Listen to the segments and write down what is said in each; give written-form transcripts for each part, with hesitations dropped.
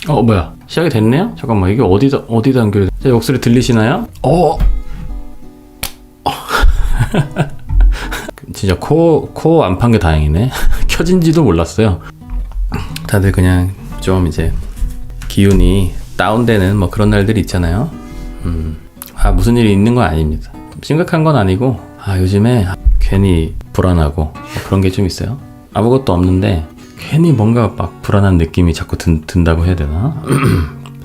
뭐야, 시작이 됐네요? 잠깐만, 이게 어디다 연결돼? 제 목소리 들리시나요? 진짜 코 안 판 게 다행이네. 켜진지도 몰랐어요. 다들 그냥 좀 이제 기운이 다운되는 뭐 그런 날들이 있잖아요. 무슨 일이 있는 건 아닙니다. 심각한 건 아니고, 요즘에 괜히 불안하고 뭐 그런 게 좀 있어요. 아무것도 없는데 괜히 뭔가 막 불안한 느낌이 자꾸 든다고 해야 되나?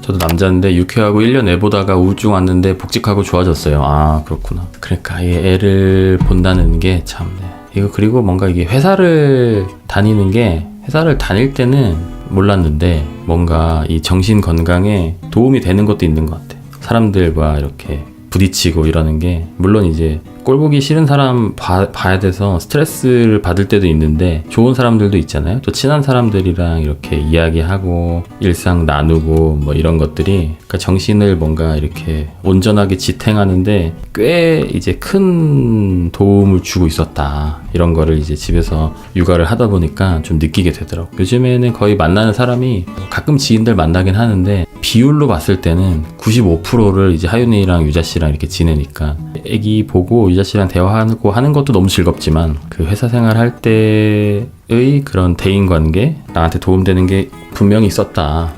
저도 남자인데 6회하고 1년 애 보다가 우울증 왔는데 복직하고 좋아졌어요. 그렇구나. 그러니까 이 애를 본다는 게 참, 이거 그리고 뭔가 이게 회사를 다닐 때는 몰랐는데 뭔가 이 정신 건강에 도움이 되는 것도 있는 것 같아. 사람들과 이렇게 부딪히고 이러는 게, 물론 이제 꼴보기 싫은 사람 봐야 돼서 스트레스를 받을 때도 있는데 좋은 사람들도 있잖아요. 또 친한 사람들이랑 이렇게 이야기하고 일상 나누고 뭐 이런 것들이, 그러니까 정신을 뭔가 이렇게 온전하게 지탱하는데 꽤 이제 큰 도움을 주고 있었다. 이런 거를 이제 집에서 육아를 하다 보니까 좀 느끼게 되더라고. 요즘에는 거의 만나는 사람이, 가끔 지인들 만나긴 하는데 비율로 봤을 때는 95%를 이제 하윤이랑 유자 씨랑 이렇게 지내니까, 애기 보고 유자 씨랑 대화하고 하는 것도 너무 즐겁지만 그 회사 생활 할 때의 그런 대인 관계, 나한테 도움되는 게 분명히 있었다.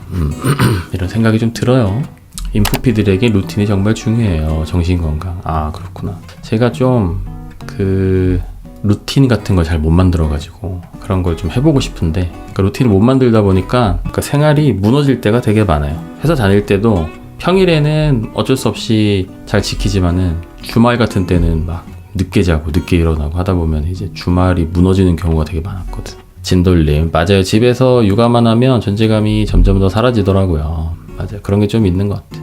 이런 생각이 좀 들어요. 인프피들에게 루틴이 정말 중요해요. 정신건강. 그렇구나. 제가 좀 루틴 같은 걸 잘 못 만들어가지고 그런 걸 좀 해보고 싶은데, 그러니까 루틴을 못 만들다 보니까 생활이 무너질 때가 되게 많아요. 회사 다닐 때도 평일에는 어쩔 수 없이 잘 지키지만은 주말 같은 때는 막 늦게 자고 늦게 일어나고 하다 보면 이제 주말이 무너지는 경우가 되게 많았거든. 진돌림. 맞아요. 집에서 육아만 하면 존재감이 점점 더 사라지더라고요. 맞아요. 그런 게 좀 있는 것 같아.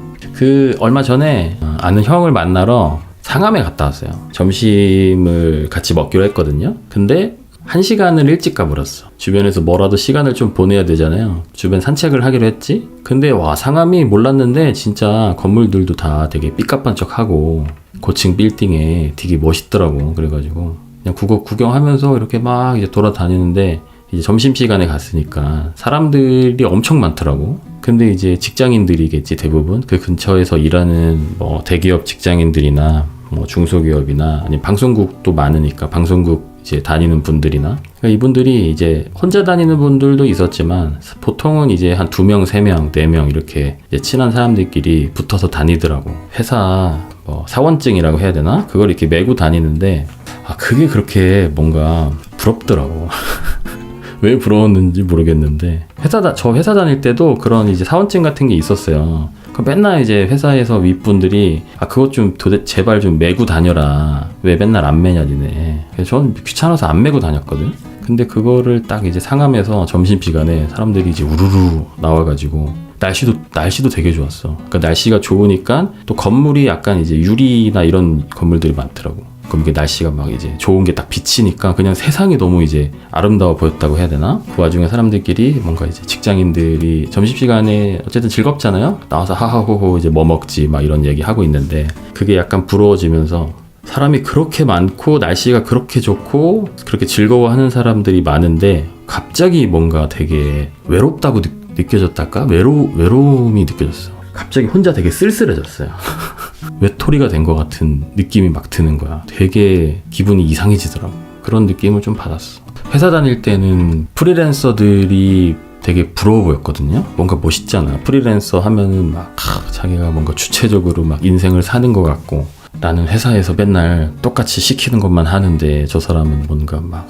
얼마 전에 아는 형을 만나러 상암에 갔다 왔어요. 점심을 같이 먹기로 했거든요. 근데 1시간을 일찍 가버렸어. 주변에서 뭐라도 시간을 좀 보내야 되잖아요. 주변 산책을 하기로 했지. 근데 상암이 몰랐는데 진짜 건물들도 다 되게 삐까뻔쩍하고 고층 빌딩에 되게 멋있더라고. 그래가지고 그냥 그거 구경하면서 이렇게 막 이제 돌아다니는데, 이제 점심시간에 갔으니까 사람들이 엄청 많더라고. 근데 이제 직장인들이겠지, 대부분. 그 근처에서 일하는 뭐 대기업 직장인들이나 뭐 중소기업이나 아니면 방송국도 많으니까 방송국 이제 다니는 분들이나, 그러니까 이분들이 이제 혼자 다니는 분들도 있었지만 보통은 이제 한 2명, 3명, 4명 이렇게 이제 친한 사람들끼리 붙어서 다니더라고. 회사 뭐 사원증이라고 해야 되나? 그걸 이렇게 메고 다니는데 그게 그렇게 뭔가 부럽더라고. 왜 부러웠는지 모르겠는데, 저 회사 다닐 때도 그런 이제 사원증 같은 게 있었어요. 맨날 이제 회사에서 윗분들이 그것 좀 제발 좀 메고 다녀라. 왜 맨날 안 메냐 니네. 그래서 저는 귀찮아서 안 메고 다녔거든. 근데 그거를 딱 이제 상암에서 점심시간에 사람들이 이제 우르르 나와가지고, 날씨도 되게 좋았어. 그러니까 날씨가 좋으니까 또 건물이 약간 이제 유리나 이런 건물들이 많더라고. 그럼 이게 날씨가 막 이제 좋은 게 딱 비치니까 그냥 세상이 너무 이제 아름다워 보였다고 해야 되나? 그 와중에 사람들끼리 뭔가 이제 직장인들이 점심시간에 어쨌든 즐겁잖아요? 나와서 하하호호 이제 뭐 먹지 막 이런 얘기 하고 있는데, 그게 약간 부러워지면서, 사람이 그렇게 많고 날씨가 그렇게 좋고 그렇게 즐거워하는 사람들이 많은데 갑자기 뭔가 되게 외롭다고 느껴졌달까? 외로움이 느껴졌어. 갑자기 혼자 되게 쓸쓸해졌어요. 외톨이가 된 것 같은 느낌이 막 드는 거야. 되게 기분이 이상해지더라고. 그런 느낌을 좀 받았어. 회사 다닐 때는 프리랜서들이 되게 부러워 보였거든요. 뭔가 멋있잖아. 프리랜서 하면은 막 자기가 뭔가 주체적으로 막 인생을 사는 것 같고, 나는 회사에서 맨날 똑같이 시키는 것만 하는데 저 사람은 뭔가 막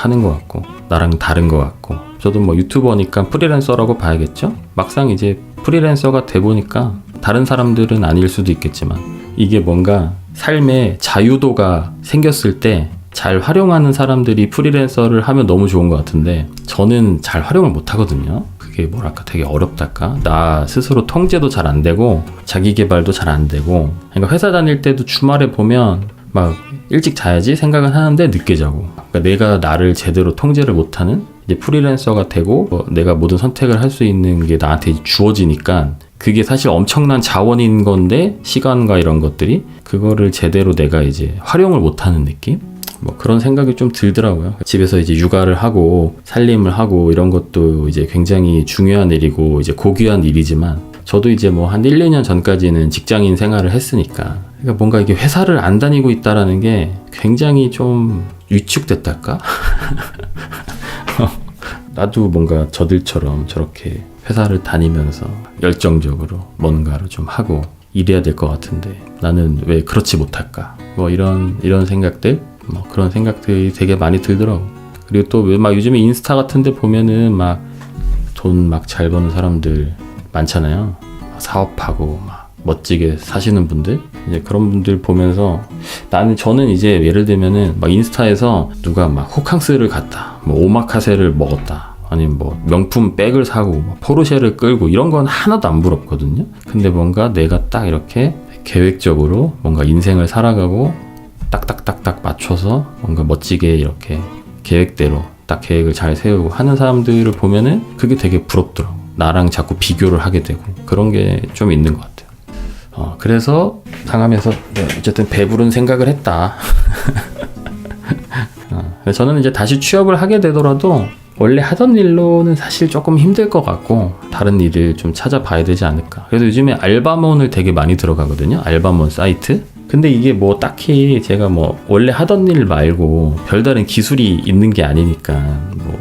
하는 것 같고 나랑 다른 것 같고. 저도 뭐 유튜버니까 프리랜서라고 봐야겠죠? 막상 이제 프리랜서가 돼 보니까 다른 사람들은 아닐 수도 있겠지만, 이게 뭔가 삶에 자유도가 생겼을 때 잘 활용하는 사람들이 프리랜서를 하면 너무 좋은 것 같은데, 저는 잘 활용을 못 하거든요. 그게 뭐랄까 되게 어렵달까? 나 스스로 통제도 잘 안 되고 자기 개발도 잘 안 되고. 그러니까 회사 다닐 때도 주말에 보면 막 일찍 자야지 생각은 하는데 늦게 자고, 그러니까 내가 나를 제대로 통제를 못하는, 이제 프리랜서가 되고 내가 모든 선택을 할 수 있는 게 나한테 주어지니까, 그게 사실 엄청난 자원인 건데 시간과 이런 것들이, 그거를 제대로 내가 이제 활용을 못하는 느낌? 뭐 그런 생각이 좀 들더라고요. 집에서 이제 육아를 하고 살림을 하고 이런 것도 이제 굉장히 중요한 일이고 이제 고귀한 일이지만 저도 이제 뭐 한 1, 2년 전까지는 직장인 생활을 했으니까 그러니까 뭔가 이게 회사를 안 다니고 있다라는 게 굉장히 좀 위축됐달까? 나도 뭔가 저들처럼 저렇게 회사를 다니면서 열정적으로 뭔가를 좀 하고 일해야 될 것 같은데 나는 왜 그렇지 못할까? 뭐 이런 생각들, 뭐 그런 생각들이 되게 많이 들더라고. 그리고 또 막 요즘에 인스타 같은데 보면은 막 돈 막 잘 버는 사람들 많잖아요. 사업하고 막 멋지게 사시는 분들, 이제 그런 분들 보면서 저는 이제 예를 들면은 막 인스타에서 누가 막 호캉스를 갔다, 뭐 오마카세를 먹었다. 아니면 뭐 명품 백을 사고 뭐 포르쉐를 끌고 이런 건 하나도 안 부럽거든요. 근데 뭔가 내가 딱 이렇게 계획적으로 뭔가 인생을 살아가고 딱딱딱딱 맞춰서 뭔가 멋지게 이렇게 계획대로 딱 계획을 잘 세우고 하는 사람들을 보면은 그게 되게 부럽더라고. 나랑 자꾸 비교를 하게 되고 그런 게 좀 있는 것 같아요. 그래서 상하면서 어쨌든 배부른 생각을 했다. 저는 이제 다시 취업을 하게 되더라도 원래 하던 일로는 사실 조금 힘들 것 같고 다른 일을 좀 찾아봐야 되지 않을까. 그래서 요즘에 알바몬을 되게 많이 들어가거든요. 알바몬 사이트. 근데 이게 뭐 딱히 제가 뭐 원래 하던 일 말고 별다른 기술이 있는 게 아니니까 뭐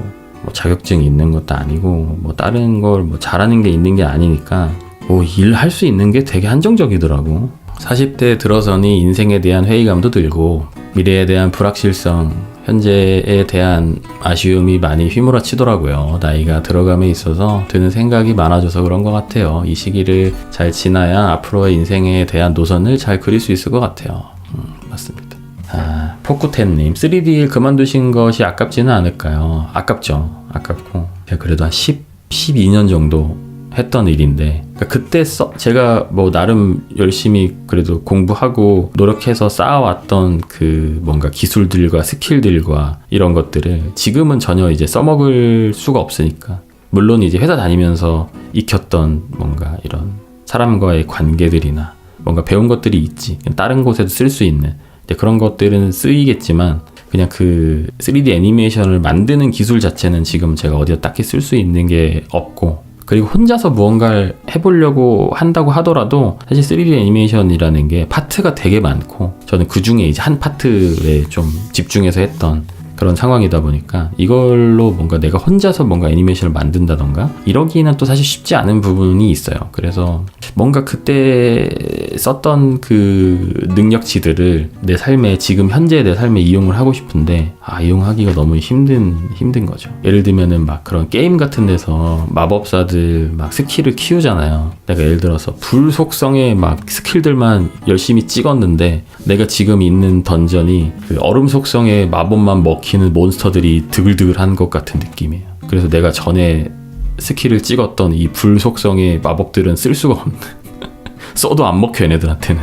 자격증이 있는 것도 아니고 뭐 다른 걸 뭐 잘하는 게 있는 게 아니니까 뭐 일할 수 있는 게 되게 한정적이더라고. 40대 들어서니 인생에 대한 회의감도 들고 미래에 대한 불확실성, 현재에 대한 아쉬움이 많이 휘몰아치더라고요. 나이가 들어감에 있어서 드는 생각이 많아져서 그런 것 같아요. 이 시기를 잘 지나야 앞으로의 인생에 대한 노선을 잘 그릴 수 있을 것 같아요. 맞습니다. 포쿠텐님, 3D를 그만두신 것이 아깝지는 않을까요? 아깝죠. 아깝고 제가 그래도 한 12년 정도 했던 일인데 그때 제가 뭐 나름 열심히 그래도 공부하고 노력해서 쌓아왔던 그 뭔가 기술들과 스킬들과 이런 것들을 지금은 전혀 이제 써먹을 수가 없으니까 물론 이제 회사 다니면서 익혔던 뭔가 이런 사람과의 관계들이나 뭔가 배운 것들이 있지 다른 곳에도 쓸 수 있는 그런 것들은 쓰이겠지만 그냥 그 3D 애니메이션을 만드는 기술 자체는 지금 제가 어디다 딱히 쓸 수 있는 게 없고 그리고 혼자서 무언가를 해보려고 한다고 하더라도 사실 3D 애니메이션이라는 게 파트가 되게 많고 저는 그 중에 이제 한 파트에 좀 집중해서 했던 그런 상황이다 보니까 이걸로 뭔가 내가 혼자서 뭔가 애니메이션을 만든다던가 이러기는 또 사실 쉽지 않은 부분이 있어요. 그래서 뭔가 그때 썼던 그 능력치들을 내 삶에 지금 현재 내 삶에 이용을 하고 싶은데 이용하기가 너무 힘든 거죠. 예를 들면은 막 그런 게임 같은 데서 마법사들 막 스킬을 키우잖아요. 내가 예를 들어서 불 속성의 막 스킬들만 열심히 찍었는데 내가 지금 있는 던전이 그 얼음 속성의 마법만 먹히는 몬스터들이 드글드글한 것 같은 느낌이에요. 그래서 내가 전에 스킬을 찍었던 이 불 속성의 마법들은 쓸 수가 없는 써도 안 먹혀 얘네들한테는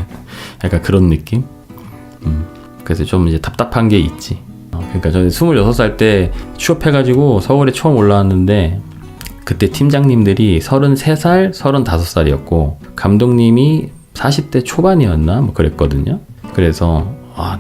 약간 그런 느낌? 그래서 좀 이제 답답한 게 있지. 그러니까 저는 26살 때 취업해가지고 서울에 처음 올라왔는데 그때 팀장님들이 33살, 35살이었고 감독님이 40대 초반이었나? 뭐 그랬거든요. 그래서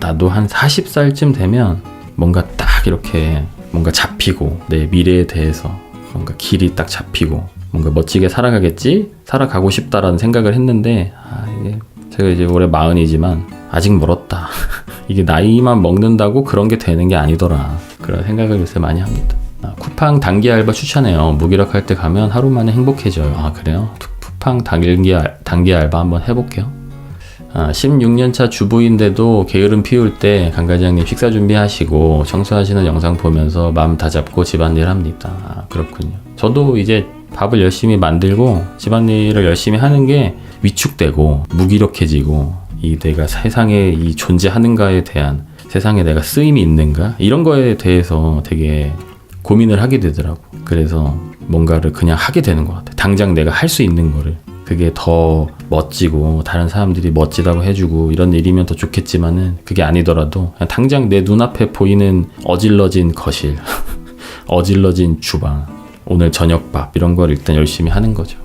나도 한 40살쯤 되면 뭔가 딱 이렇게 뭔가 잡히고 내 미래에 대해서 뭔가 길이 딱 잡히고 뭔가 멋지게 살아가겠지? 살아가고 싶다라는 생각을 했는데 이게 제가 이제 올해 40이지만 아직 멀었다. 이게 나이만 먹는다고 그런 게 되는 게 아니더라. 그런 생각을 요새 많이 합니다. 쿠팡 단기 알바 추천해요. 무기력할 때 가면 하루 만에 행복해져요. 그래요? 쿠팡 단기 알바 한번 해볼게요. 16년차 주부인데도 게으름 피울 때 강과장님 식사 준비하시고 청소하시는 영상 보면서 마음 다잡고 집안일 합니다. 그렇군요. 저도 이제 밥을 열심히 만들고 집안일을 열심히 하는 게 위축되고 무기력해지고 내가 세상에 존재하는가에 대한 세상에 내가 쓰임이 있는가 이런 거에 대해서 되게 고민을 하게 되더라고. 그래서 뭔가를 그냥 하게 되는 것 같아. 당장 내가 할 수 있는 거를. 그게 더 멋지고 다른 사람들이 멋지다고 해주고 이런 일이면 더 좋겠지만은 그게 아니더라도 그냥 당장 내 눈앞에 보이는 어질러진 거실 어질러진 주방 오늘 저녁밥 이런 걸 일단 열심히 하는 거죠.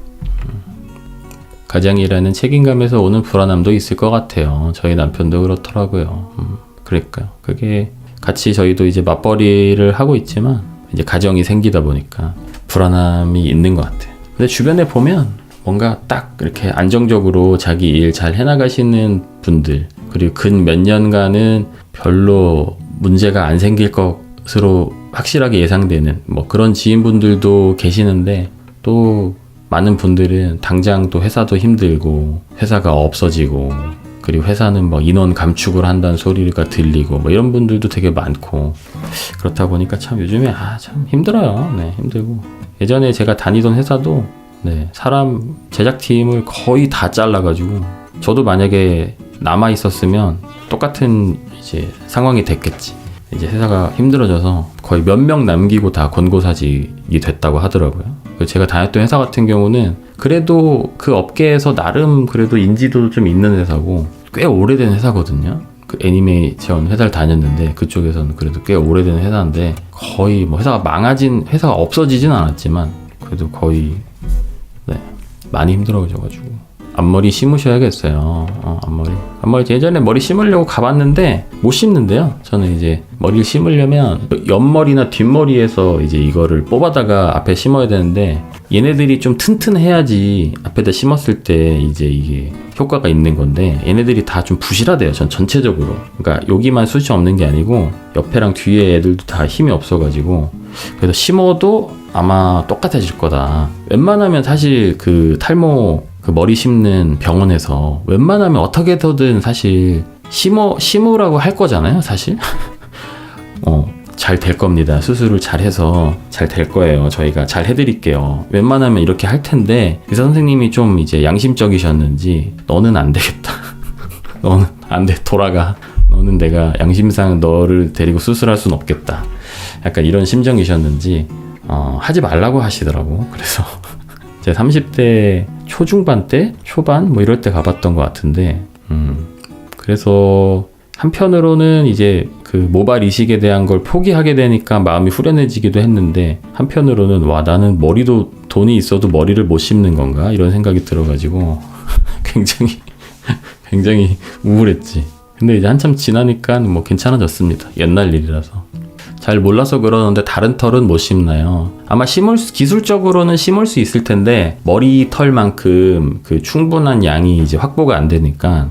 가장이라는 책임감에서 오는 불안함도 있을 것 같아요. 저희 남편도 그렇더라고요. 그러니까요. 그게 같이 저희도 이제 맞벌이를 하고 있지만 이제 가정이 생기다 보니까 불안함이 있는 것 같아요. 근데 주변에 보면 뭔가 딱 이렇게 안정적으로 자기 일 잘 해나가시는 분들, 그리고 근 몇 년간은 별로 문제가 안 생길 것으로 확실하게 예상되는 뭐 그런 지인분들도 계시는데, 또 많은 분들은 당장 또 회사도 힘들고 회사가 없어지고, 그리고 회사는 뭐 인원 감축을 한다는 소리가 들리고 뭐 이런 분들도 되게 많고, 그렇다 보니까 참 요즘에 참 힘들어요. 네, 힘들고. 예전에 제가 다니던 회사도 네, 사람 제작팀을 거의 다 잘라가지고, 저도 만약에 남아 있었으면 똑같은 이제 상황이 됐겠지. 이제 회사가 힘들어져서 거의 몇 명 남기고 다 권고사직이 됐다고 하더라고요. 제가 다녔던 회사 같은 경우는 그래도 그 업계에서 나름 그래도 인지도도 좀 있는 회사고, 꽤 오래된 회사거든요. 그 애니메이션 회사를 다녔는데 그쪽에서는 그래도 꽤 오래된 회사인데, 거의 뭐 회사가 없어지진 않았지만 그래도 거의 네, 많이 힘들어져가지고 앞머리 심으셔야겠어요. 앞머리 예전에 머리 심으려고 가봤는데 못 심는데요. 저는 이제 머리를 심으려면 옆머리나 뒷머리에서 이제 이거를 뽑아다가 앞에 심어야 되는데, 얘네들이 좀 튼튼해야지 앞에다 심었을 때 이제 이게 효과가 있는 건데, 얘네들이 다 좀 부실하대요. 전 전체적으로. 그러니까 여기만 숱이 없는 게 아니고 옆에랑 뒤에 애들도 다 힘이 없어가지고, 그래서 심어도 아마 똑같아질 거다. 웬만하면 사실 그 탈모 그 머리 심는 병원에서 웬만하면 어떻게 해서든 사실 심으라고 할 거잖아요, 사실. 잘 될 겁니다. 수술을 잘 해서 잘 될 거예요. 저희가 잘 해드릴게요. 웬만하면 이렇게 할 텐데, 의사 선생님이 좀 이제 양심적이셨는지, 너는 안 되겠다. 너는 안 돼. 돌아가. 너는 내가 양심상 너를 데리고 수술할 순 없겠다. 약간 이런 심정이셨는지, 하지 말라고 하시더라고. 그래서 제 30대 초중반 때, 초반 뭐 이럴 때 가봤던 것 같은데, 그래서 한편으로는 이제 그 모발 이식에 대한 걸 포기하게 되니까 마음이 후련해지기도 했는데, 한편으로는 와, 나는 머리도 돈이 있어도 머리를 못 심는 건가 이런 생각이 들어가지고 굉장히 우울했지. 근데 이제 한참 지나니까 뭐 괜찮아졌습니다. 옛날 일이라서. 잘 몰라서 그러는데 다른 털은 못 심나요? 아마 기술적으로는 심을 수 있을 텐데, 머리 털만큼 그 충분한 양이 이제 확보가 안 되니까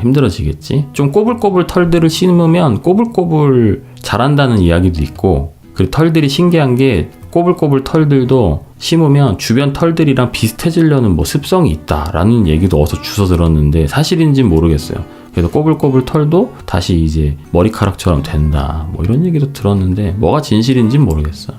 힘들어지겠지. 좀 꼬불꼬불 털들을 심으면 꼬불꼬불 자란다는 이야기도 있고, 그리고 털들이 신기한 게 꼬불꼬불 털들도 심으면 주변 털들이랑 비슷해지려는 뭐 습성이 있다라는 얘기도 어디서 주워 들었는데 사실인지는 모르겠어요. 그래서 꼬불꼬불 털도 다시 이제 머리카락처럼 된다, 뭐 이런 얘기도 들었는데 뭐가 진실인지는 모르겠어.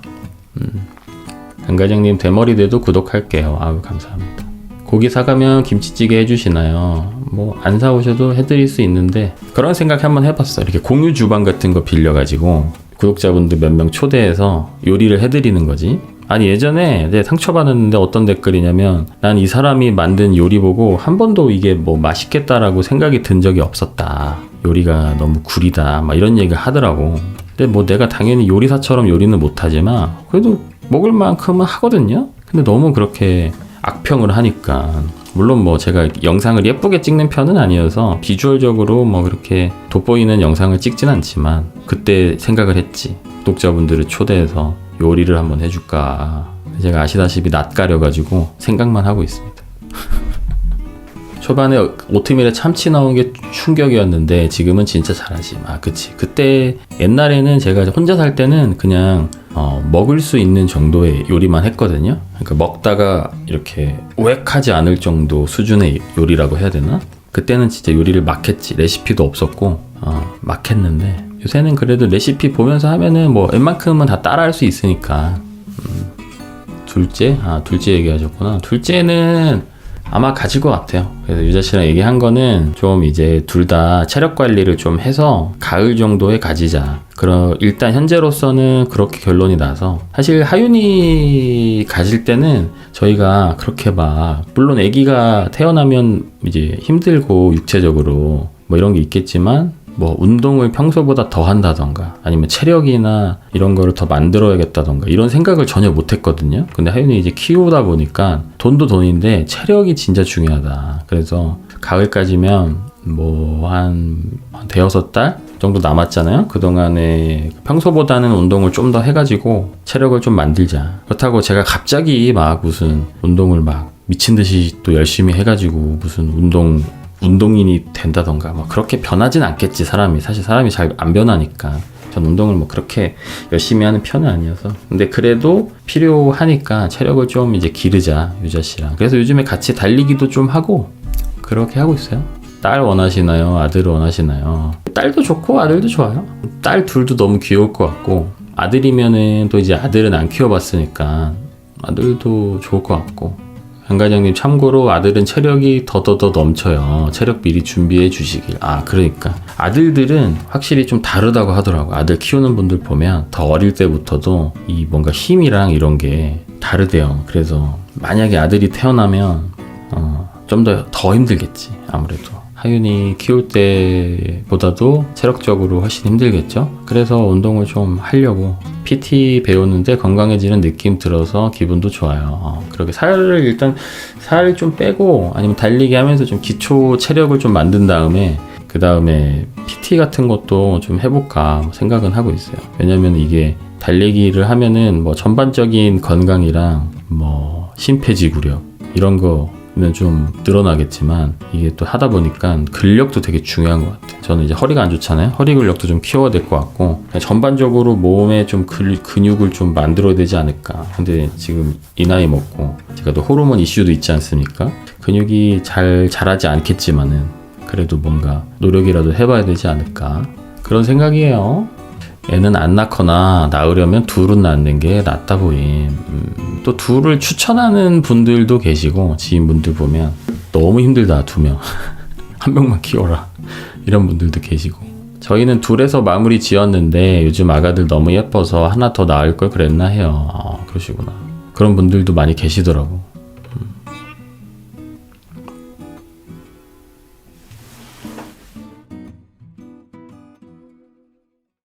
강과장님 대머리대도 구독할게요. 아유, 감사합니다. 고기 사가면 김치찌개 해주시나요? 뭐 안 사오셔도 해드릴 수 있는데, 그런 생각 한번 해봤어. 이렇게 공유 주방 같은 거 빌려가지고 구독자분들 몇 명 초대해서 요리를 해드리는 거지. 아니, 예전에 내가 상처받았는데 어떤 댓글이냐면, 난 이 사람이 만든 요리 보고 한 번도 이게 뭐 맛있겠다라고 생각이 든 적이 없었다. 요리가 너무 구리다. 막 이런 얘기를 하더라고. 근데 뭐 내가 당연히 요리사처럼 요리는 못하지만 그래도 먹을 만큼은 하거든요. 근데 너무 그렇게 악평을 하니까, 물론 뭐 제가 영상을 예쁘게 찍는 편은 아니어서 비주얼적으로 뭐 그렇게 돋보이는 영상을 찍진 않지만, 그때 생각을 했지. 구독자분들을 초대해서 요리를 한번 해줄까. 제가 아시다시피 낯가려가지고 생각만 하고 있습니다. 초반에 오트밀에 참치 나온 게 충격이었는데 지금은 진짜 잘하지. 그치. 그때 옛날에는 제가 혼자 살 때는 그냥 먹을 수 있는 정도의 요리만 했거든요. 그러니까 먹다가 이렇게 오액하지 않을 정도 수준의 요리라고 해야 되나? 그때는 진짜 요리를 막 했지. 레시피도 없었고 막 했는데, 요새는 그래도 레시피 보면서 하면은 뭐 웬만큼은 다 따라할 수 있으니까. 둘째 얘기하셨구나. 둘째는 아마 가질 것 같아요. 그래서 유자 씨랑 얘기한 거는 좀 이제 둘 다 체력 관리를 좀 해서 가을 정도에 가지자. 일단 현재로서는 그렇게 결론이 나서, 사실 하윤이 가질 때는 저희가 그렇게 물론 아기가 태어나면 이제 힘들고 육체적으로 뭐 이런 게 있겠지만, 뭐 운동을 평소보다 더 한다던가 아니면 체력이나 이런 거를 더 만들어야겠다던가 이런 생각을 전혀 못 했거든요. 근데 하윤이 이제 키우다 보니까 돈도 돈인데 체력이 진짜 중요하다. 그래서 가을까지면 뭐 한 대여섯 달 정도 남았잖아요. 그동안에 평소보다는 운동을 좀 더 해가지고 체력을 좀 만들자. 그렇다고 제가 갑자기 막 무슨 운동을 막 미친 듯이 또 열심히 해가지고 무슨 운동인이 된다던가 뭐 그렇게 변하진 않겠지. 사실 사람이 잘 안 변하니까. 전 운동을 뭐 그렇게 열심히 하는 편은 아니어서. 근데 그래도 필요하니까 체력을 좀 이제 기르자, 유자 씨랑. 그래서 요즘에 같이 달리기도 좀 하고 그렇게 하고 있어요. 딸 원하시나요? 아들 원하시나요? 딸도 좋고 아들도 좋아요. 딸 둘도 너무 귀여울 것 같고, 아들이면은 또 이제 아들은 안 키워봤으니까 아들도 좋을 것 같고. 강과장님 참고로 아들은 체력이 더더더 넘쳐요. 체력 미리 준비해 주시길. 그러니까 아들들은 확실히 좀 다르다고 하더라고. 아들 키우는 분들 보면 더 어릴 때부터도 이 뭔가 힘이랑 이런 게 다르대요. 그래서 만약에 아들이 태어나면 좀 더 힘들겠지. 아무래도 하윤이 키울 때보다도 체력적으로 훨씬 힘들겠죠. 그래서 운동을 좀 하려고 PT 배우는데 건강해지는 느낌 들어서 기분도 좋아요. 그렇게 살을 좀 빼고 아니면 달리기 하면서 좀 기초 체력을 좀 만든 다음에 그 다음에 PT 같은 것도 좀 해볼까 생각은 하고 있어요. 왜냐면 이게 달리기를 하면은 뭐 전반적인 건강이랑 뭐 심폐지구력 이런 거는 좀 늘어나겠지만 이게 또 하다 보니까 근력도 되게 중요한 것 같아요. 저는 이제 허리가 안 좋잖아요. 허리 근력도 좀 키워야 될 것 같고 전반적으로 몸에 좀 근육을 좀 만들어야 되지 않을까. 근데 지금 이 나이 먹고 제가 또 호르몬 이슈도 있지 않습니까? 근육이 잘 자라지 않겠지만은 그래도 뭔가 노력이라도 해봐야 되지 않을까 그런 생각이에요. 애는 안 낳거나 낳으려면 둘은 낳는 게 낫다 보임. 또 둘을 추천하는 분들도 계시고 지인분들 보면 너무 힘들다 2명 한 명만 키워라 이런 분들도 계시고. 저희는 둘에서 마무리 지었는데 요즘 아가들 너무 예뻐서 하나 더 낳을 걸 그랬나 해요. 그러시구나. 그런 분들도 많이 계시더라고.